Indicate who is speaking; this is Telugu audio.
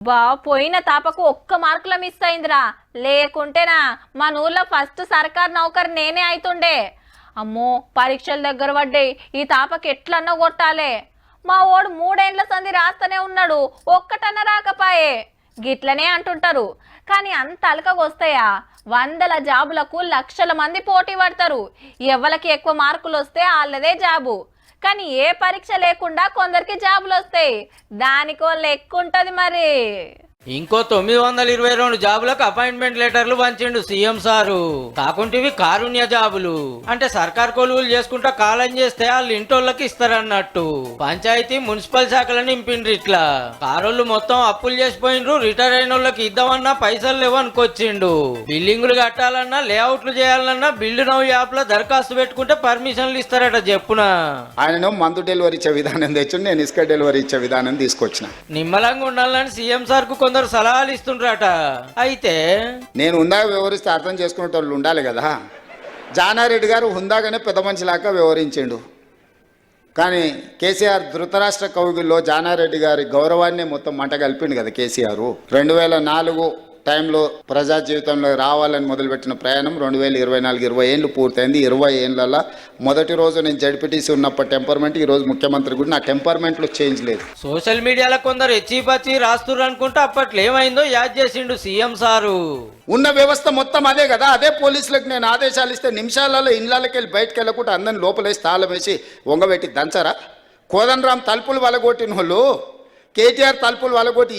Speaker 1: పోయిన తాపకు ఒక్క మార్కుల మిస్ అయిందిరా, లేకుంటేనా మన ఊర్లో ఫస్ట్ సర్కార్ నౌకరు నేనే అయితుండే. అమ్మో పరీక్షల దగ్గర పడ్డాయి, ఈ తాపకి ఎట్లన్నా కొట్టాలే. మా ఓడు 3 ఏండ్ల సంధి రాస్తూనే ఉన్నాడు, ఒక్కటన్నా రాకపాయే. గిట్లనే అంటుంటారు, కానీ అంత అలకగొస్తాయా? 100ల జాబులకు లక్షల మంది పోటీ పడతారు. ఎవరికి ఎక్కువ మార్కులు వస్తే వాళ్ళదే జాబు. కానీ ఏ పరీక్ష లేకుండా కొందరికి జాబులు వస్తాయి, దానికో లెక్క ఉంటది మరి.
Speaker 2: ఇంకో 922 జాబులకు అపాయింట్మెంట్ లెటర్లు పంచిండు సీఎం సారు. కాకుంటివి కారుణ్య జాబులు అంటే సర్కార్ కొలువులు చేసుకుంటా కాలం చేస్తే వాళ్ళు ఇంటోళ్ళకి ఇస్తారన్నట్టు. పంచాయతీ మున్సిపల్ శాఖలను నింపిండ్రు. ఇట్లా కారోళ్ళు మొత్తం అప్పులు చేసిపోయిండ్రు. రిటైర్ అయిన వాళ్ళకి ఇద్దామన్నా పైసలు లేవనుకొచ్చిండు. బిల్డింగులు కట్టాలన్నా లేఅవుట్లు చేయాలన్నా బిల్డ్ నౌ యాప్ లో దరఖాస్తు పెట్టుకుంటే పర్మిషన్లు ఇస్తారట. చెప్పున
Speaker 3: ఆయన మందు డెలివరీ ఇచ్చే విధానం తెచ్చి నేను ఇసుక డెలివరీ ఇచ్చే విధానం తీసుకొచ్చిన.
Speaker 2: నిమ్మలంగా ఉండాలని సీఎం సార్ కు కొందరు సలహాలు ఇస్తుండ్రట. అయితే
Speaker 3: నేను హుందాగా వ్యవహరిస్తే అర్థం చేసుకునే వాళ్ళు ఉండాలి కదా. జానారెడ్డి గారు హుందాగానే పెద్ద మనిషిలాగా వ్యవహరించిండు. కానీ కేసీఆర్ ధృతరాష్ట్ర కౌగిల్లో జానారెడ్డి గారి గౌరవాన్ని మొత్తం మంట కలిపిండు కదా కేసీఆర్. 2004 టైంలో ప్రజా జీవితంలో రావాలని మొదలుపెట్టిన ప్రయాణం 2024 20 ఏళ్ళు పూర్తయింది. 20 ఏళ్ళ మొదటి రోజు నేను జడ్పీటీసీ ఉన్నప్పటి టెంపర్మెంట్, ఈ రోజు ముఖ్యమంత్రి కూడా నా టెంపర్మెంట్లో చేంజ్ లేదు.
Speaker 2: సోషల్ మీడియాలో కొందరు ఎచ్చిపచ్చి రాస్తున్నారు అనుకుంటే అప్పట్లో ఏమైందో యాద్ చేసిండు సీఎం సారు.
Speaker 3: ఉన్న వ్యవస్థ మొత్తం అదే కదా. అదే పోలీసులకు నేను ఆదేశాలు ఇస్తే నిమిషాలలో ఇళ్ళకి వెళ్ళి బయటకు వెళ్ళకుండా అందరిని లోపలేసి తాళం వేసి వంగబెట్టి దంచరా? కోదండరాం తలుపులు వలగొట్టిన వాళ్ళు కేటీఆర్ తలుపులు వలగొట్టి